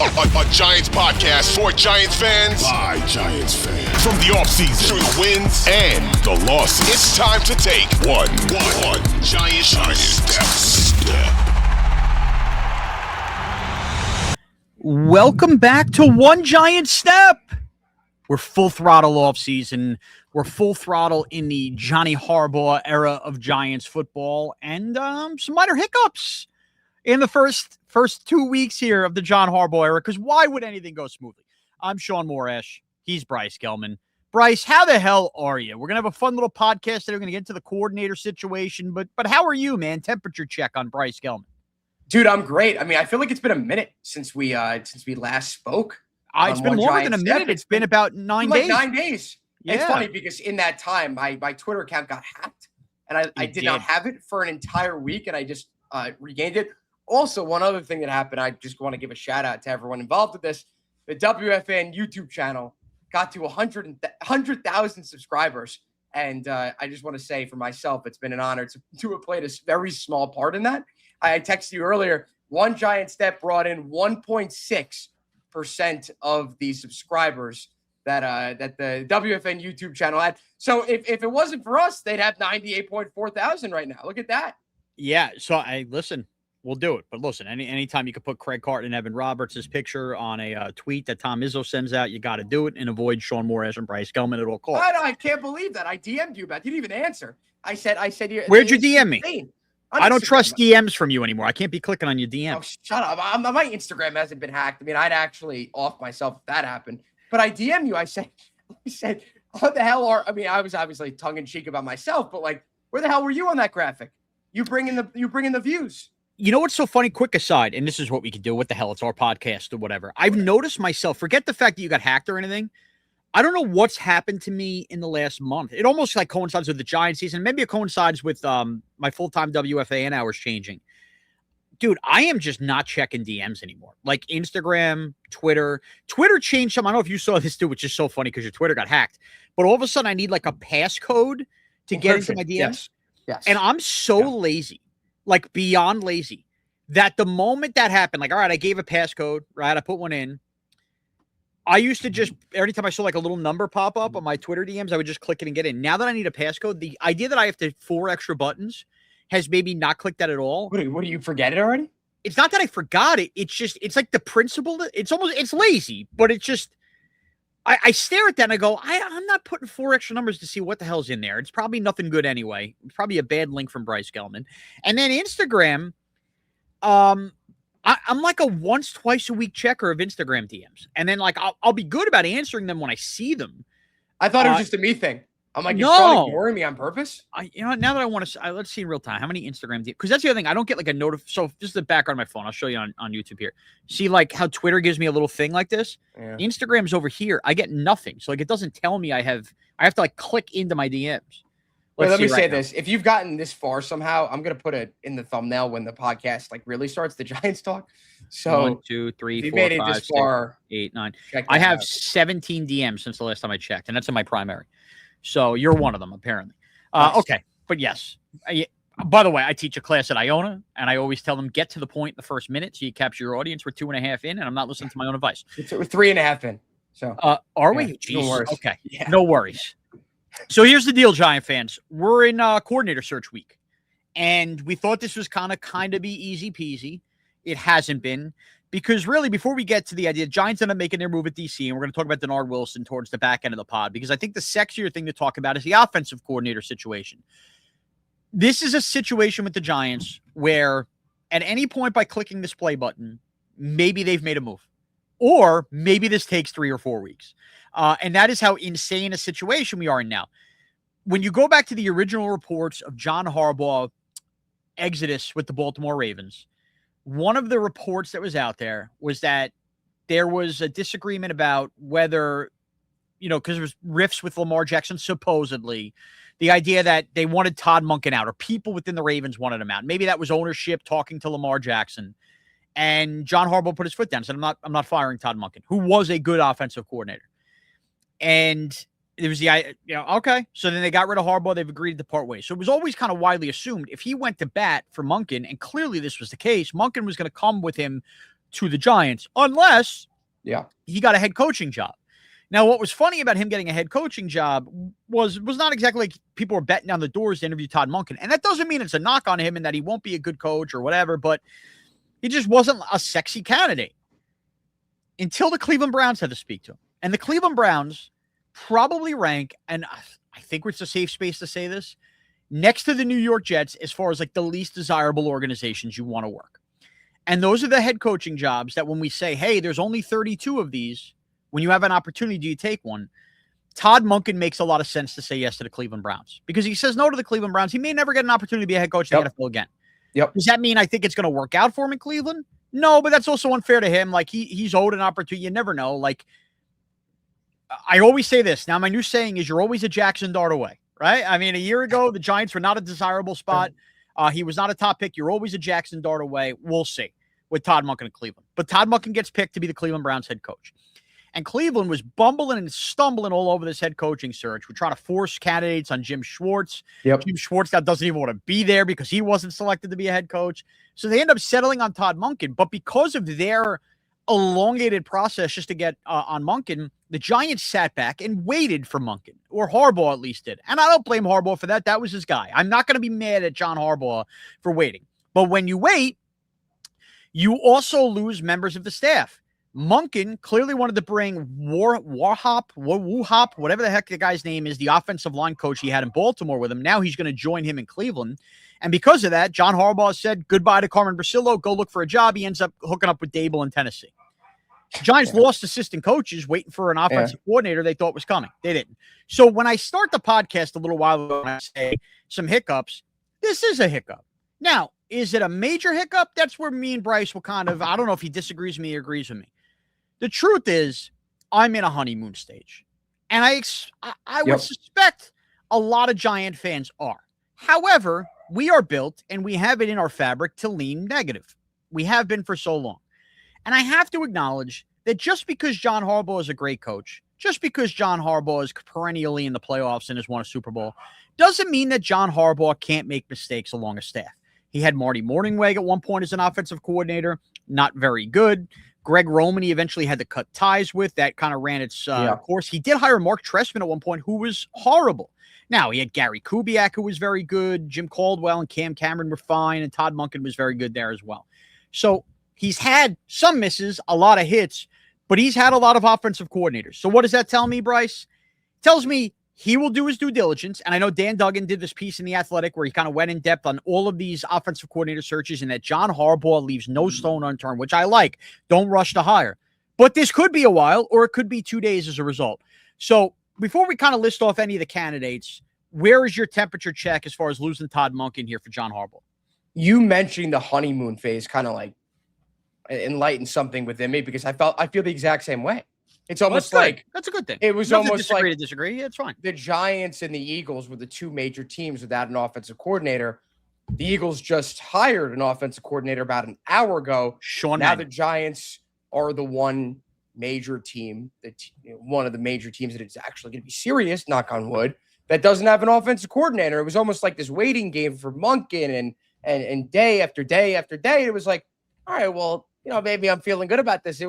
A Giants podcast for Giants fans by Giants fans. From the offseason through the wins and the losses, it's time to take one Giant step. Welcome back to One Giant Step. We're full throttle offseason. We're full throttle in the Johnny Harbaugh era of Giants football, and some minor hiccups in the first 2 weeks here of the John Harbaugh era, because why would anything go smoothly? I'm Shaun Morash. He's Bryce Gelman. Bryce, how the hell are you? We're going to have a fun little podcast today. We're going to get into the coordinator situation, but how are you, man? Temperature check on Bryce Gelman. Dude, I'm great. I mean, I feel like it's been a minute since we last spoke. It's been more than a minute. It's been about 9 days. 9 days. Yeah. It's funny because in that time, my Twitter account got hacked, and I did not have it for an entire week, and I just regained it. Also, one other thing that happened, I just want to give a shout out to everyone involved with this. The WFAN YouTube channel got to 100,000 subscribers, and I just want to say for myself, it's been an honor to have played a very small part in that. I texted you earlier, One Giant Step brought in 1.6% of the subscribers that the WFN YouTube channel had. So if it wasn't for us, they'd have 98.4 thousand right now. Look at that. Yeah. So listen, we'll do it. But listen, anytime you could put Craig Carton and Evan Roberts' picture on a tweet that Tom Izzo sends out, you got to do it and avoid Shaun Morash and Bryce Gelman at all costs. I can't believe that. I DM'd you about it. You didn't even answer. I said, where'd you DM me? I don't trust DMs from you anymore. I can't be clicking on your DMs. Oh, shut up. My Instagram hasn't been hacked. I mean, I'd actually off myself if that happened. But I DM you. I said, what the hell are? I mean, I was obviously tongue in cheek about myself, but like, where the hell were you on that graphic? You bring in the views. You know what's so funny? Quick aside, and this is what we could do. What the hell? It's our podcast or whatever. I've noticed myself. Forget the fact that you got hacked or anything. I don't know what's happened to me in the last month. It almost like coincides with the Giants season. Maybe it coincides with my full-time WFAN hours changing. Dude, I am just not checking DMs anymore. Like Instagram, Twitter. Twitter changed some. I don't know if you saw this too, which is so funny because your Twitter got hacked. But all of a sudden, I need like a passcode to get into my DMs. Yes. And I'm so lazy, like beyond lazy, that the moment that happened, like, all right, I gave a passcode, right? I put one in. I used to just, every time I saw like a little number pop up on my Twitter DMs, I would just click it and get in. Now that I need a passcode, the idea that I have to 4 extra buttons has maybe not clicked that at all. What do you forget it already? It's not that I forgot it. It's just, it's like the principle. It's lazy, but it's just, I stare at that and I go, I'm not putting 4 extra numbers to see what the hell's in there. It's probably nothing good anyway. It's probably a bad link from Bryce Gelman. And then Instagram, I'm like a once, twice a week checker of Instagram DMs. And then like, I'll be good about answering them when I see them. I thought it was just a me thing. I'm like, you're ignoring me on purpose? Now that I want to, let's see in real time, how many Instagram DMs, because that's the other thing. I don't get like a so this is the background of my phone. I'll show you on YouTube here. See like how Twitter gives me a little thing like this? Yeah. Instagram's over here. I get nothing. So like, it doesn't tell me I have to like click into my DMs. Let me say this. If you've gotten this far somehow, I'm going to put it in the thumbnail when the podcast like really starts, the Giants talk. So 1, 2, 3, 4, 5, 6, 8, 9. I have 17 DMs since the last time I checked, and that's in my primary. So you're one of them, apparently. Nice. Okay, but yes. By the way, I teach a class at Iona, and I always tell them, get to the point in the first minute so you capture your audience. We're 2.5 in, and I'm not listening to my own advice. We're 3.5 in. So are we? Jeez. No worries. Okay, no worries. So here's the deal, Giant fans. We're in coordinator search week, and we thought this was kind of be easy peasy. It hasn't been, because really, before we get to the idea, Giants end up making their move at DC, and we're going to talk about Dennard Wilson towards the back end of the pod, because I think the sexier thing to talk about is the offensive coordinator situation. This is a situation with the Giants where at any point by clicking this play button, maybe they've made a move, or maybe this takes 3 or 4 weeks. And that is how insane a situation we are in now. When you go back to the original reports of John Harbaugh exodus with the Baltimore Ravens, one of the reports that was out there was that there was a disagreement about whether, because there was rifts with Lamar Jackson, supposedly, the idea that they wanted Todd Monken out, or people within the Ravens wanted him out. Maybe that was ownership talking to Lamar Jackson. And John Harbaugh put his foot down and said, I'm not firing Todd Monken, who was a good offensive coordinator. And it was okay. So then they got rid of Harbaugh. They've agreed to part ways. So it was always kind of widely assumed if he went to bat for Monken, and clearly this was the case, Monken was going to come with him to the Giants unless he got a head coaching job. Now, what was funny about him getting a head coaching job was not exactly like people were betting down the doors to interview Todd Monken. And that doesn't mean it's a knock on him and that he won't be a good coach or whatever, but he just wasn't a sexy candidate until the Cleveland Browns had to speak to him. And the Cleveland Browns probably rank, and I think it's a safe space to say this, next to the New York Jets as far as like the least desirable organizations you want to work. And those are the head coaching jobs that when we say, hey, there's only 32 of these, when you have an opportunity, do you take one? Todd Monken makes a lot of sense to say yes to the Cleveland Browns because he says no to the Cleveland Browns. He may never get an opportunity to be a head coach in the NFL again. Does that mean I think it's going to work out for him in Cleveland? No, but that's also unfair to him. Like he's owed an opportunity. You never know. Like I always say this. Now, my new saying is you're always a Jackson Dart away, right? I mean, a year ago, the Giants were not a desirable spot. He was not a top pick. You're always a Jackson Dart away. We'll see with Todd Monken in Cleveland. But Todd Monken gets picked to be the Cleveland Browns head coach. And Cleveland was bumbling and stumbling all over this head coaching search. We're trying to force candidates on Jim Schwartz. Jim Schwartz now doesn't even want to be there because he wasn't selected to be a head coach. So they end up settling on Todd Monken. But because of their elongated process just to get on Monken, the Giants sat back and waited for Monken, or Harbaugh at least did. And I don't blame Harbaugh for that. That was his guy. I'm not going to be mad at John Harbaugh for waiting. But when you wait, you also lose members of the staff. Monken clearly wanted to bring Wuhop, whatever the heck the guy's name is, the offensive line coach he had in Baltimore with him. Now he's going to join him in Cleveland. And because of that, John Harbaugh said goodbye to Carmen Brasillo, go look for a job. He ends up hooking up with Dable in Tennessee. Giants lost assistant coaches waiting for an offensive coordinator they thought was coming. They didn't. So when I start the podcast a little while ago and I say some hiccups, this is a hiccup. Now, is it a major hiccup? That's where me and Bryce will kind of, I don't know if he disagrees with me or agrees with me. The truth is, I'm in a honeymoon stage. And I would suspect a lot of Giant fans are. However, we are built and we have it in our fabric to lean negative. We have been for so long. And I have to acknowledge that just because John Harbaugh is a great coach, just because John Harbaugh is perennially in the playoffs and has won a Super Bowl, doesn't mean that John Harbaugh can't make mistakes along a staff. He had Marty Morningweg at one point as an offensive coordinator, not very good. Greg Roman, he eventually had to cut ties with. That kind of ran its course. He did hire Mark Trestman at one point, who was horrible. Now, he had Gary Kubiak, who was very good. Jim Caldwell and Cam Cameron were fine, and Todd Monken was very good there as well. So he's had some misses, a lot of hits, but he's had a lot of offensive coordinators. So what does that tell me, Bryce? It tells me he will do his due diligence. And I know Dan Duggan did this piece in The Athletic where he kind of went in depth on all of these offensive coordinator searches and that John Harbaugh leaves no stone unturned, which I like. Don't rush to hire. But this could be a while or it could be 2 days as a result. So before we kind of list off any of the candidates, where is your temperature check as far as losing Todd Monken here for John Harbaugh? You mentioning the honeymoon phase kind of like enlightened something within me because I feel the exact same way. It's almost like that's a good thing. It was almost like disagree. Yeah, it's fine. The Giants and the Eagles were the two major teams without an offensive coordinator. The Eagles just hired an offensive coordinator about an hour ago. Shaun. Now the Giants are the one major team, one of the major teams that is actually going to be serious, knock on wood, that doesn't have an offensive coordinator. It was almost like this waiting game for Monken and day after day after day. It was like, all right, well, maybe I'm feeling good about this.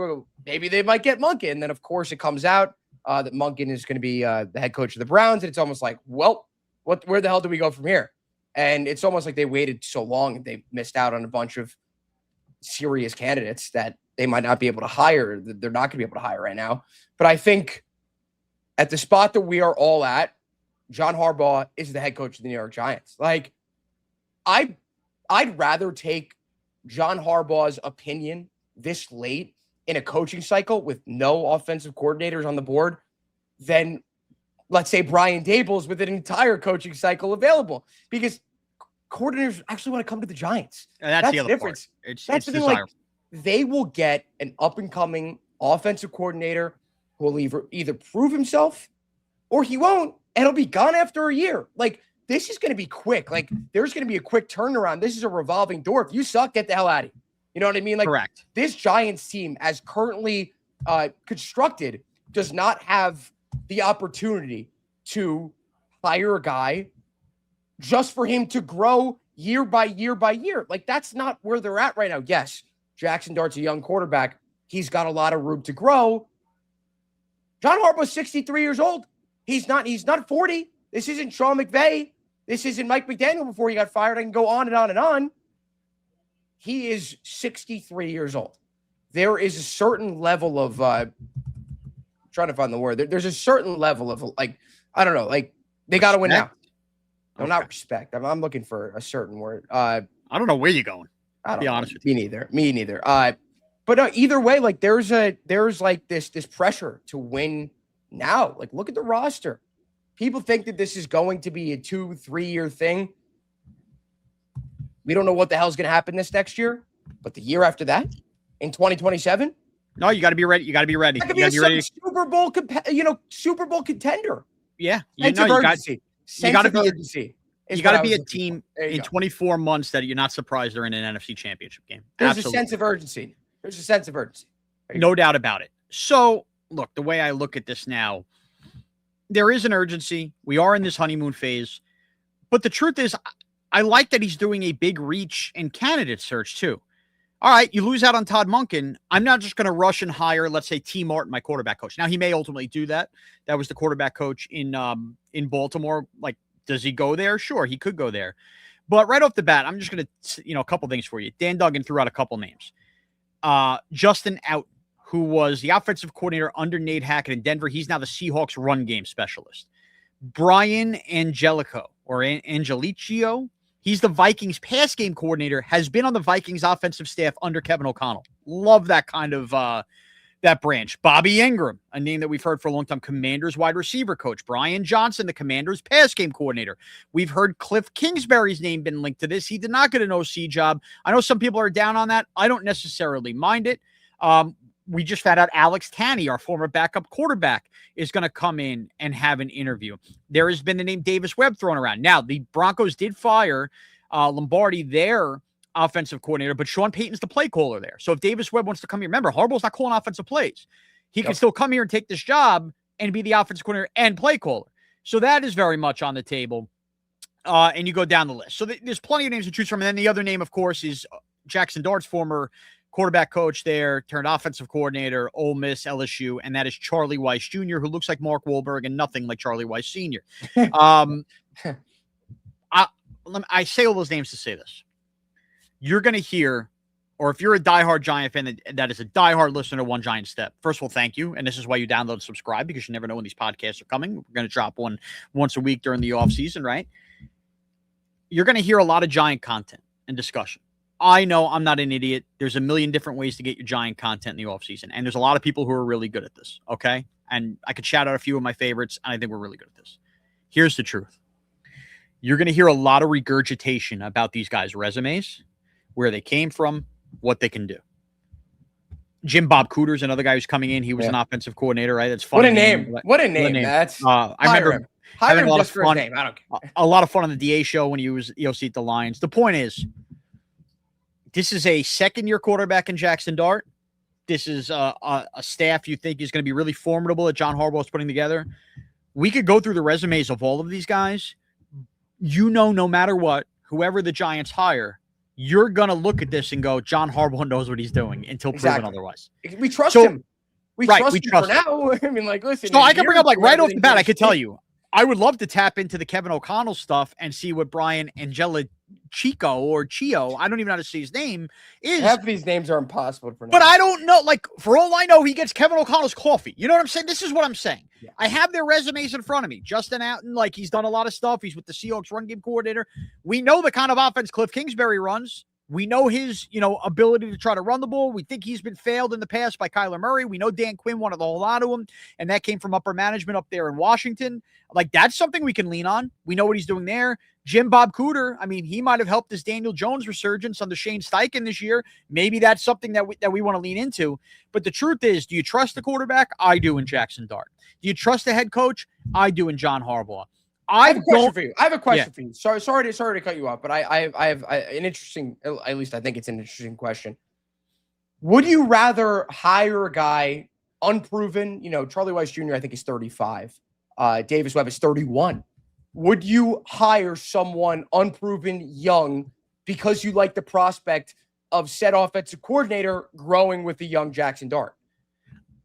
Maybe they might get Monken. And then, of course, it comes out that Monken is going to be the head coach of the Browns. And it's almost like, well, where the hell do we go from here? And it's almost like they waited so long and they missed out on a bunch of serious candidates that they might not be able to hire. They're not going to be able to hire right now. But I think at the spot that we are all at, John Harbaugh is the head coach of the New York Giants. Like, I'd rather take John Harbaugh's opinion this late in a coaching cycle with no offensive coordinators on the board than, let's say, Brian Daboll's with an entire coaching cycle available, because coordinators actually want to come to the Giants. And that's the other difference. That's the thing. Like, they will get an up-and-coming offensive coordinator who will either prove himself or he won't, and he'll be gone after a year. Like, this is going to be quick. Like, there's going to be a quick turnaround. This is a revolving door. If you suck, get the hell out of here. You know what I mean? Like, correct. This Giants team, as currently constructed, does not have the opportunity to hire a guy just for him to grow year by year by year. Like, that's not where they're at right now. Yes, Jackson Dart's a young quarterback. He's got a lot of room to grow. John Harbaugh's 63 years old. He's not 40. This isn't Sean McVay. This isn't Mike McDaniel before he got fired. I can go on and on and on. He is 63 years old. There is a certain level of trying to find the word. There's a certain level of like, I don't know, like they got to win now. No, not respect. I'm looking for a certain word. I don't know where you're going. I'll be honest with you. Me neither. But either way, like there's like this pressure to win now. Like look at the roster. People think that this is going to be a 2-3 year thing. We don't know what the hell's going to happen this next year, but the year after that, in 2027. No, you got to be ready. You got to be ready. You got to be ready. Super Bowl contender. Yeah, you got to be. You got to be a team in 24 months that you're not surprised they're in an NFC Championship game. There's a sense of urgency. No doubt about it. So, look, the way I look at this now, there is an urgency. We are in this honeymoon phase. But the truth is, I like that he's doing a big reach and candidate search, too. All right, you lose out on Todd Monken. I'm not just going to rush and hire, let's say, T. Martin, my quarterback coach. Now, he may ultimately do that. That was the quarterback coach in Baltimore. Like, does he go there? Sure, he could go there. But right off the bat, I'm just going to, a couple things for you. Dan Duggan threw out a couple names. Justin Out, who was the offensive coordinator under Nate Hackett in Denver. He's now the Seahawks run game specialist. Brian Angelico, or Angelicio. He's the Vikings pass game coordinator, has been on the Vikings offensive staff under Kevin O'Connell. Love that kind of that branch. Bobby Ingram, a name that we've heard for a long time, Commanders wide receiver coach. Brian Johnson, the Commanders pass game coordinator. We've heard Cliff Kingsbury's name been linked to this. He did not get an OC job. I know some people are down on that. I don't necessarily mind it. We just found out Alex Tanney, our former backup quarterback, is going to come in and have an interview. There has been the name Davis Webb thrown around. Now, the Broncos did fire Lombardi, their offensive coordinator, but Sean Payton's the play caller there. So if Davis Webb wants to come here, remember, Harbaugh's not calling offensive plays. He can still come here and take this job and be the offensive coordinator and play caller. So that is very much on the table. And you go down the list. So there's plenty of names to choose from. And then the other name, of course, is Jackson Dart's former quarterback coach there, turned offensive coordinator, Ole Miss, LSU, and that is Charlie Weiss Jr., who looks like Mark Wahlberg and nothing like Charlie Weiss Sr. I say all those names to say this. You're going to hear, or if you're a diehard Giant fan that is a diehard listener to One Giant Step, first of all, thank you. And this is why you download and subscribe, because you never know when these podcasts are coming. We're going to drop one once a week during the off season, right? You're going to hear a lot of Giant content and discussion. I know I'm not an idiot. There's a million different ways to get your Giant content in the offseason. And there's a lot of people who are really good at this. Okay. And I could shout out a few of my favorites. And I think we're really good at this. Here's the truth. You're going to hear a lot of regurgitation about these guys' resumes, where they came from, what they can do. Jim Bob Cooter's another guy who's coming in. He was an offensive coordinator, right? That's funny. What a name. That's I remember having a lot of fun. I don't care. A lot of fun on the DA show when he was EOC at the Lions. The point is, this is a second-year quarterback in Jackson Dart. This is a staff you think is going to be really formidable that John Harbaugh is putting together. We could go through the resumes of all of these guys. No matter what, whoever the Giants hire, you're going to look at this and go, John Harbaugh knows what he's doing until proven otherwise. We trust him. We trust him for now. I mean, like, listen. So I can bring up, like, right off the bat, I could tell you, I would love to tap into the Kevin O'Connell stuff and see what Brian Angelico or Chio, I don't even know how to say his name, is. Half of these names are impossible to pronounce. But I don't know. Like, for all I know, he gets Kevin O'Connell's coffee. You know what I'm saying? This is what I'm saying. Yeah. I have their resumes in front of me. Justin Outten, like, he's done a lot of stuff. He's with the Seahawks run game coordinator. We know the kind of offense Cliff Kingsbury runs. We know his, ability to try to run the ball. We think he's been failed in the past by Kyler Murray. We know Dan Quinn wanted a whole lot of him, and that came from upper management up there in Washington. Like, that's something we can lean on. We know what he's doing there. Jim Bob Cooter, I mean, he might have helped this Daniel Jones resurgence under Shane Steichen this year. Maybe that's something that we want to lean into. But the truth is, do you trust the quarterback? I do in Jackson Dart. Do you trust the head coach? I do in John Harbaugh. I have a question for you. For you. Sorry to cut you off, but I have an interesting, at least I think it's an interesting question. Would you rather hire a guy unproven? Charlie Weiss Jr., I think is 35. Davis Webb is 31. Would you hire someone unproven, young, because you like the prospect of said offensive coordinator growing with the young Jackson Dart.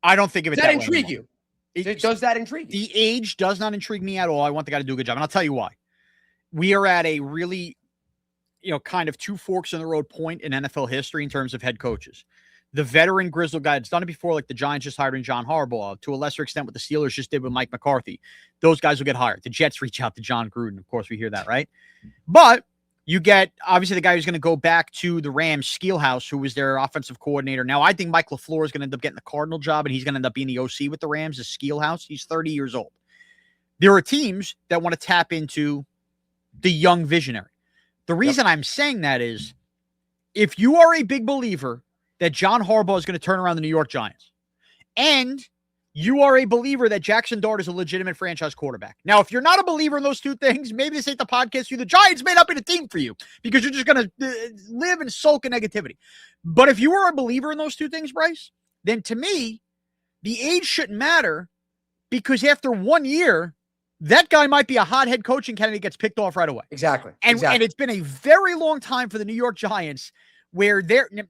I don't think of it Does that that way intrigue anymore. you? Does that intrigue you? The age does not intrigue me at all. I want the guy to do a good job. And I'll tell you why. We are at a really, kind of two forks in the road point in NFL history in terms of head coaches. The veteran grizzled guy that's done it before, like the Giants just hired in John Harbaugh, to a lesser extent what the Steelers just did with Mike McCarthy. Those guys will get hired. The Jets reach out to John Gruden. Of course, we hear that, right? But you get, obviously, the guy who's going to go back to the Rams, Scheelhaus, who was their offensive coordinator. Now, I think Mike LaFleur is going to end up getting the Cardinal job, and he's going to end up being the OC with the Rams, is Scheelhaus. He's 30 years old. There are teams that want to tap into the young visionary. The reason I'm saying that is, if you are a big believer that John Harbaugh is going to turn around the New York Giants, and you are a believer that Jackson Dart is a legitimate franchise quarterback. Now, if you're not a believer in those two things, maybe this ain't the podcast for you. The Giants may not be the team for you because you're just going to live and sulk in negativity. But if you are a believer in those two things, Bryce, then to me, the age shouldn't matter, because after 1 year, that guy might be a hot head coaching candidate, gets picked off right away. Exactly. And it's been a very long time for the New York Giants where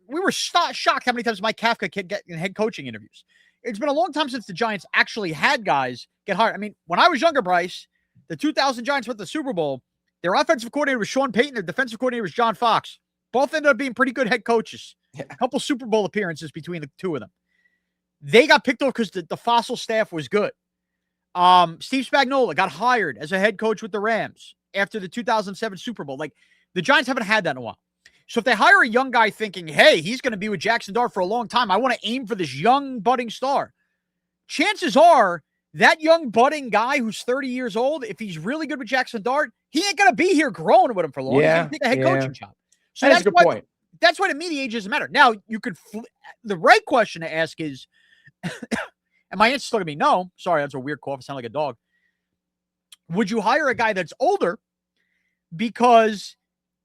we were shocked how many times Mike Kafka could get in head coaching interviews. It's been a long time since the Giants actually had guys get hired. I mean, when I was younger, Bryce, the 2000 Giants went to the Super Bowl. Their offensive coordinator was Sean Payton. Their defensive coordinator was John Fox. Both ended up being pretty good head coaches. Yeah. A couple Super Bowl appearances between the two of them. They got picked off because the fossil staff was good. Steve Spagnuolo got hired as a head coach with the Rams after the 2007 Super Bowl. Like, the Giants haven't had that in a while. So if they hire a young guy thinking, hey, he's going to be with Jackson Dart for a long time, I want to aim for this young budding star, chances are that young budding guy who's 30 years old, if he's really good with Jackson Dart, he ain't going to be here growing with him for long. Yeah, he's going to take a head coaching job. So that's a good point. That's why to me the age doesn't matter. Now, you could the right question to ask is, and my answer's still going to be no. Sorry, that's a weird cough. I sound like a dog. Would you hire a guy that's older because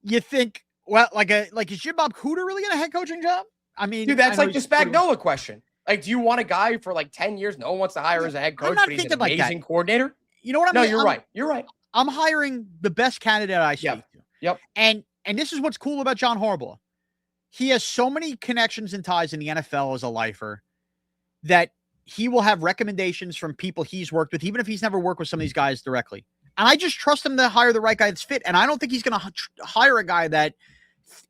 you think, well, is Jim Bob Cooter really in a head coaching job? I mean, dude, that's like the Spagnuolo question. Like, do you want a guy for like 10 years? No one wants to hire as a head coach, but he's an amazing coordinator. You know what I mean? No, you're right. You're right. I'm hiring the best candidate I speak to. Yep. And this is what's cool about John Harbaugh. He has so many connections and ties in the NFL as a lifer that he will have recommendations from people he's worked with, even if he's never worked with some of these guys directly. And I just trust him to hire the right guy that's fit. And I don't think he's going to hire a guy that,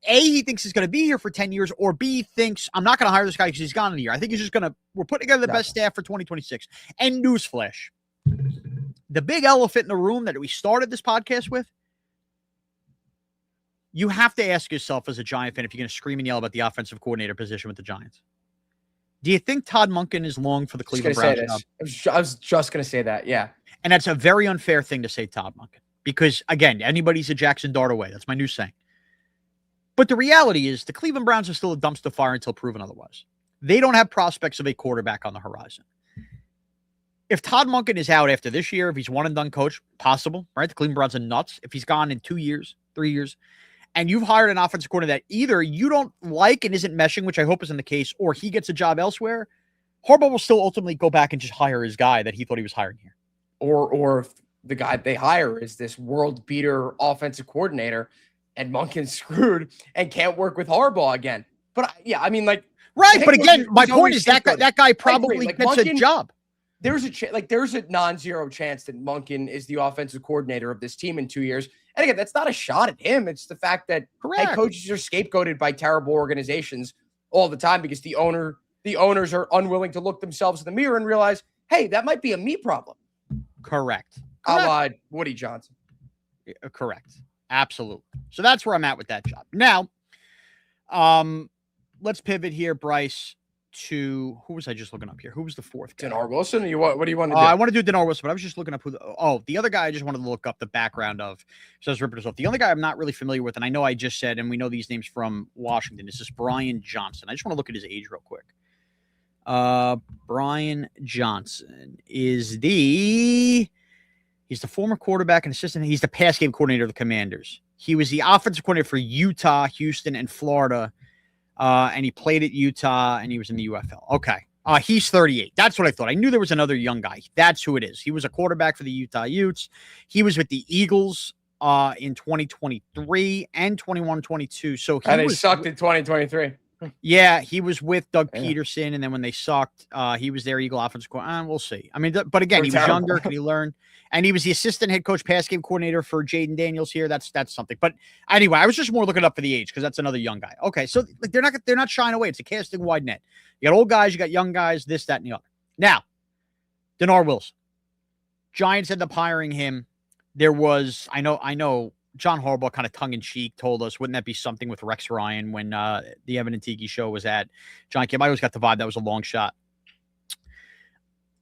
A, he thinks is going to be here for 10 years, or B, thinks, I'm not going to hire this guy because he's gone in a year. I think he's just we're putting together the best staff for 2026. And newsflash, the big elephant in the room that we started this podcast with, you have to ask yourself as a Giant fan if you're going to scream and yell about the offensive coordinator position with the Giants. Do you think Todd Monken is long for the Cleveland Browns job? I was just going to say that, yeah. And that's a very unfair thing to say, Todd Monken, because, again, anybody's a Jackson Dart away. That's my new saying. But the reality is the Cleveland Browns are still a dumpster fire until proven otherwise. They don't have prospects of a quarterback on the horizon. If Todd Monken is out after this year, if he's one and done coach, possible, right? The Cleveland Browns are nuts. If he's gone in 2 years, 3 years, and you've hired an offensive coordinator that either you don't like and isn't meshing, which I hope isn't the case, or he gets a job elsewhere, Harbaugh will still ultimately go back and just hire his guy that he thought he was hiring here. Or if the guy they hire is this world beater offensive coordinator and Monken's screwed and can't work with Harbaugh again. But yeah, I mean, like, right. But again, my point is that guy probably gets Monken, a job. There's a non-zero chance that Monken is the offensive coordinator of this team in 2 years. And again, that's not a shot at him. It's the fact that head coaches are scapegoated by terrible organizations all the time because the owners are unwilling to look themselves in the mirror and realize, hey, that might be a me problem. Correct. Woody Johnson. Correct. Absolutely. So that's where I'm at with that job. Now, let's pivot here, Bryce, to who was I just looking up here? Who was the fourth guy? Dennard Wilson? What do you want to do? I want to do Dennard Wilson, but I was just looking up the other guy I just wanted to look up the background of. So I was ripping this off. The other guy I'm not really familiar with, and I know I just said, and we know these names from Washington. This is Brian Johnson. I just want to look at his age real quick. Brian Johnson is he's the former quarterback and assistant. He's the pass game coordinator of the Commanders. He was the offensive coordinator for Utah, Houston, and Florida. And he played at Utah, and he was in the UFL. Okay. He's 38. That's what I thought. I knew there was another young guy. That's who it is. He was a quarterback for the Utah Utes. He was with the Eagles in 2023 and 21-22. So they sucked in 2023. Yeah, he was with Doug Peterson, and then when they sucked, he was their Eagle offensive coordinator. We'll see. I mean, but again, he was younger. Can he learn? And he was the assistant head coach, pass game coordinator for Jaden Daniels here. That's something. But anyway, I was just more looking up for the age because that's another young guy. Okay, so like they're not shying away. It's a casting wide net. You got old guys, you got young guys, this, that, and the other. Now, Dennard Wilson, Giants ended up hiring him. There was, I know. John Harbaugh kind of tongue-in-cheek told us, wouldn't that be something with Rex Ryan when the Evan and Tiki show was at John Kim? I always got the vibe that was a long shot.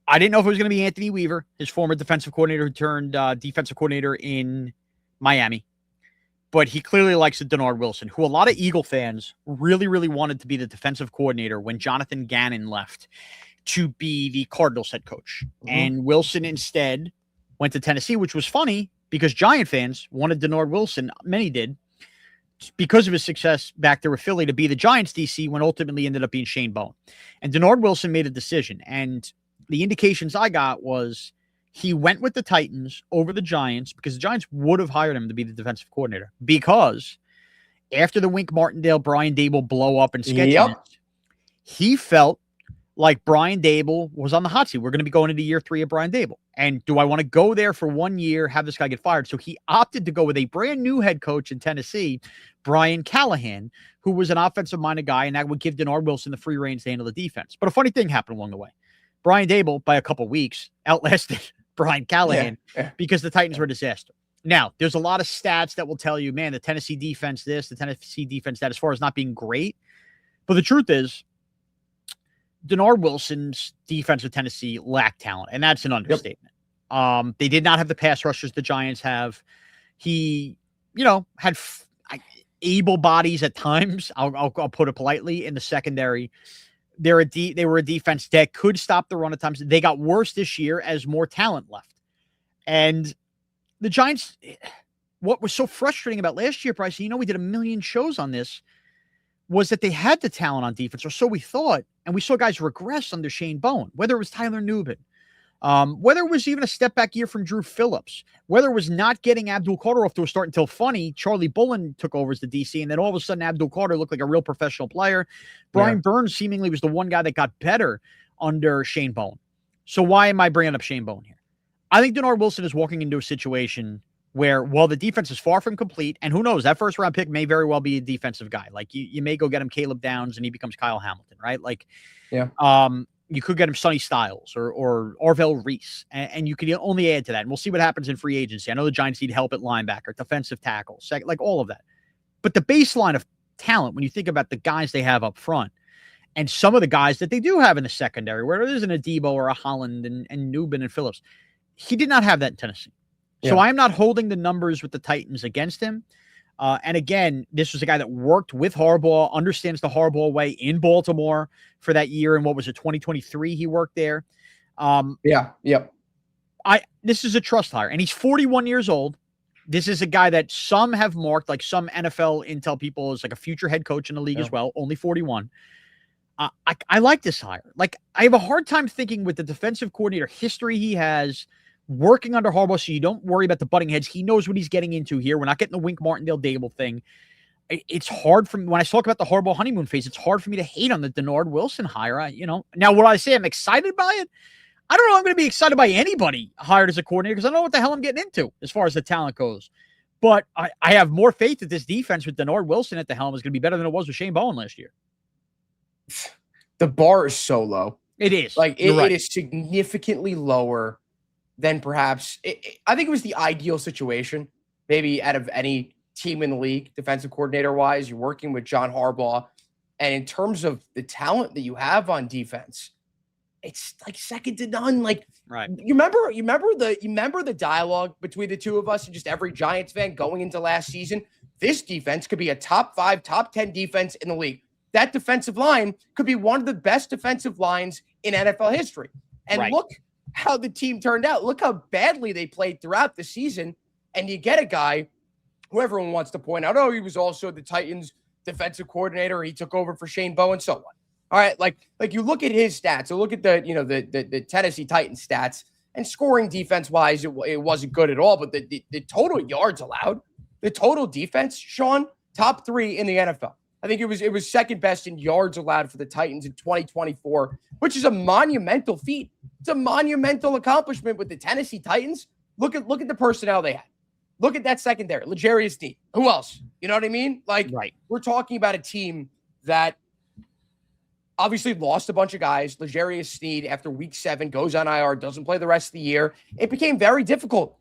I didn't know if it was going to be Anthony Weaver, his former defensive coordinator who turned defensive coordinator in Miami. But he clearly likes the Dennard Wilson, who a lot of Eagle fans really, really wanted to be the defensive coordinator when Jonathan Gannon left to be the Cardinals head coach. Mm-hmm. And Wilson instead went to Tennessee, which was funny, because Giant fans wanted Dennard Wilson, many did, because of his success back there with Philly, to be the Giants DC when ultimately ended up being Shane Bowen. And Dennard Wilson made a decision. And the indications I got was he went with the Titans over the Giants because the Giants would have hired him to be the defensive coordinator. Because after the Wink Martindale, Brian Dable blow up and sketchiness, he felt like Brian Dable was on the hot seat. We're going to be going into year 3 of Brian Dable. And do I want to go there for 1 year, have this guy get fired? So he opted to go with a brand new head coach in Tennessee, Brian Callahan, who was an offensive-minded guy, and that would give Dennard Wilson the free reins to handle the defense. But a funny thing happened along the way. Brian Dable, by a couple weeks, outlasted Brian Callahan because the Titans were a disaster. Now, there's a lot of stats that will tell you, man, the Tennessee defense this, the Tennessee defense that, as far as not being great. But the truth is, Dennard Wilson's defense with Tennessee lacked talent, and that's an understatement. They did not have the pass rushers the Giants have. He, had able bodies at times. I'll put it politely in the secondary. They were a defense that could stop the run at times. They got worse this year as more talent left, and the Giants. What was so frustrating about last year, Bryce? We did 1 million shows on this. Was that they had the talent on defense, or so we thought, and we saw guys regress under Shane Bowen, whether it was Tyler Nubin, whether it was even a step-back year from Drew Phillips, whether it was not getting Abdul Carter off to a start until funny, Charlie Bullen took over as the DC, and then all of a sudden Abdul Carter looked like a real professional player. Brian Burns seemingly was the one guy that got better under Shane Bowen. So why am I bringing up Shane Bowen here? I think Dennard Wilson is walking into a situation where, while the defense is far from complete, and who knows, that first-round pick may very well be a defensive guy. Like, you may go get him Caleb Downs, and he becomes Kyle Hamilton, right? Like, you could get him Sonny Styles or Arvell Reese, and you could only add to that. And we'll see what happens in free agency. I know the Giants need help at linebacker, defensive tackle, like all of that. But the baseline of talent, when you think about the guys they have up front, and some of the guys that they do have in the secondary, where there isn't a Debo or a Holland and Nubin and Phillips, he did not have that in Tennessee. So I am not holding the numbers with the Titans against him. And again, this was a guy that worked with Harbaugh, understands the Harbaugh way in Baltimore for that year. And what was it, 2023 he worked there? This is a trust hire. And he's 41 years old. This is a guy that some have marked, like some NFL intel people, as like a future head coach in the league as well, only 41. I like this hire. Like, I have a hard time thinking with the defensive coordinator history he has, working under Harbaugh, so you don't worry about the butting heads. He knows what he's getting into here. We're not getting the Wink Martindale Dable thing. It's hard for me, when I talk about the Harbaugh honeymoon phase, it's hard for me to hate on the Dennard Wilson hire. Now, what I say, I'm excited by it. I don't know I'm going to be excited by anybody hired as a coordinator because I don't know what the hell I'm getting into as far as the talent goes. But I have more faith that this defense with Dennard Wilson at the helm is going to be better than it was with Shane Bowen last year. The bar is so low. It is. Like, it is significantly lower than perhaps I think it was the ideal situation, maybe out of any team in the league, defensive coordinator wise. You're working with John Harbaugh, and in terms of the talent that you have on defense, it's like second to none. Like, you remember the dialogue between the two of us and just every Giants fan going into last season. This defense could be a top 5, top 10 defense in the league. That defensive line could be one of the best defensive lines in NFL history. And look how the team turned out. Look how badly they played throughout the season. And you get a guy who everyone wants to point out, oh, he was also the Titans defensive coordinator. He took over for Shane Bowen. So what? All right. Like you look at his stats. So look at the Tennessee Titans stats. And scoring defense-wise, it wasn't good at all. But the total yards allowed, the total defense, Shaun, top 3 in the NFL. I think it was second best in yards allowed for the Titans in 2024, which is a monumental feat. It's a monumental accomplishment with the Tennessee Titans. Look at the personnel they had. Look at that secondary. L'Jarius Sneed. Who else? You know what I mean? Like, right. We're talking about a team that obviously lost a bunch of guys. L'Jarius Sneed, after week 7, goes on IR, doesn't play the rest of the year. It became very difficult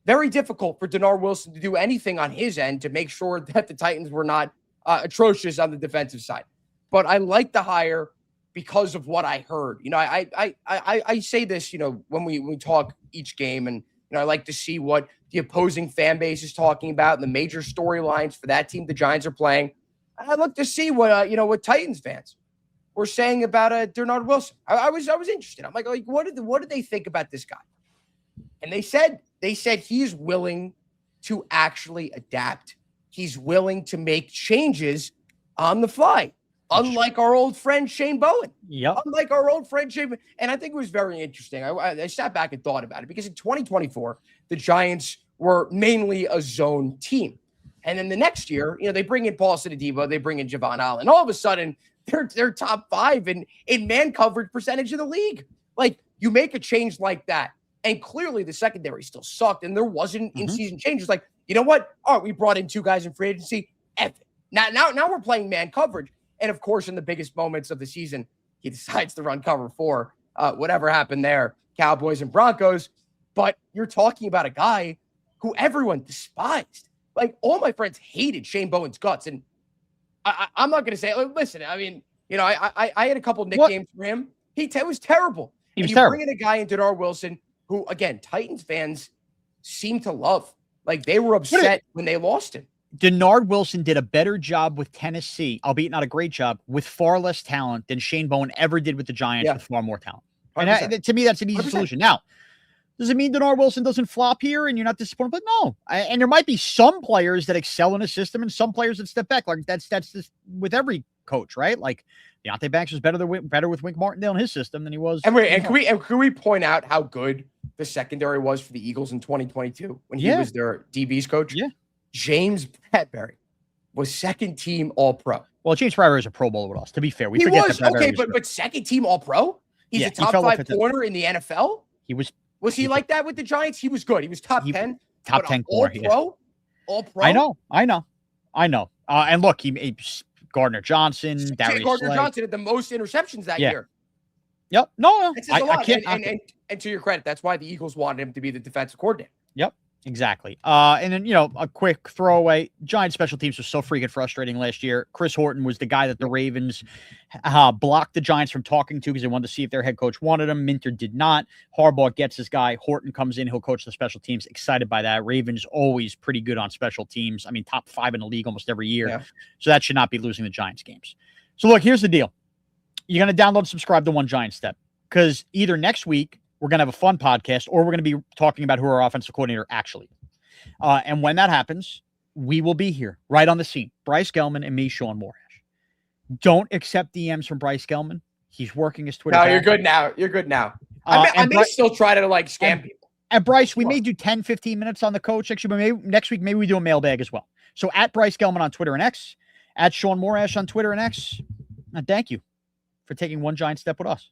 for Dennard Wilson to do anything on his end to make sure that the Titans were not atrocious on the defensive side. But I like the hire because of what I heard. You know, I say this, you know, when we talk each game, and you know, I like to see what the opposing fan base is talking about and the major storylines for that team the Giants are playing. I'd look to see what what Titans fans were saying about Dennard Wilson. I was interested. I'm like, what did they think about this guy? And they said he's willing to actually adapt. He's willing to make changes on the fly, unlike our old friend Shane Bowen. Yep. Unlike our old friend Shane. And I think it was very interesting. I sat back and thought about it because in 2024, the Giants were mainly a zone team. And then the next year, you know, they bring in Paul Adebo, they bring in Javon Allen. All of a sudden, they're top 5 in man coverage percentage of the league. Like, you make a change like that, and clearly the secondary still sucked, and there wasn't in-season changes. Like, you know what? All right, we brought in 2 guys in free agency. Now we're playing man coverage. And, of course, in the biggest moments of the season, he decides to run cover 4. Whatever happened there, Cowboys and Broncos. But you're talking about a guy who everyone despised. Like, all my friends hated Shane Bowen's guts. And I'm not going to say, listen, I mean, you know, I had a couple nicknames for him. He was terrible. He was terrible. Bringing a guy in Dennard Wilson who, again, Titans fans seem to love. Like, they were upset when they lost him. Dennard Wilson did a better job with Tennessee, albeit not a great job, with far less talent than Shane Bowen ever did with the Giants with far more talent. 100%. And to me, that's an easy 100%. Solution. Now, does it mean Dennard Wilson doesn't flop here and you're not disappointed? But no. And there might be some players that excel in a system and some players that step back. Like, that's just with every coach, right? Like, Deonte Banks was better with Wink Martindale in his system than he was. And can we point out how good the secondary was for the Eagles in 2022 when he was their DB's coach? Yeah. James Bradbury was second team All-Pro. Well, James Bradbury is a Pro Bowler with us. To be fair, he was okay, but second team All-Pro. He's a top 5 corner in the NFL. He was. Was he like that with the Giants? He was good. He was top 10. Top 10 corner. All-Pro. I know. And look, he Gardner Johnson, Darius Gardner Slay. Johnson had the most interceptions that year. Yep. No, I can't. And to your credit, that's why the Eagles wanted him to be the defensive coordinator. Yep. Exactly. And then, you know, a quick throwaway. Giants special teams was so freaking frustrating last year. Chris Horton was the guy that the Ravens blocked the Giants from talking to because they wanted to see if their head coach wanted him. Minter did not. Harbaugh gets this guy. Horton comes in. He'll coach the special teams. Excited by that. Ravens always pretty good on special teams. I mean, top 5 in the league almost every year. Yeah. So that should not be losing the Giants games. So look, here's the deal. You're going to download and subscribe to One Giant Step because either next week we're going to have a fun podcast, or we're going to be talking about who our offensive coordinator actually. And when that happens, we will be here right on the scene. Bryce Gelman and me, Shaun Morash. Don't accept DMs from Bryce Gelman. He's working his Twitter. No, you're good now. You're good now. I may still try to scam people. And Bryce, we may do 10, 15 minutes on the coach. Actually, but next week, maybe we do a mailbag as well. So at Bryce Gelman on Twitter and X, at Shaun Morash on Twitter and X. And thank you for taking One Giant Step with us.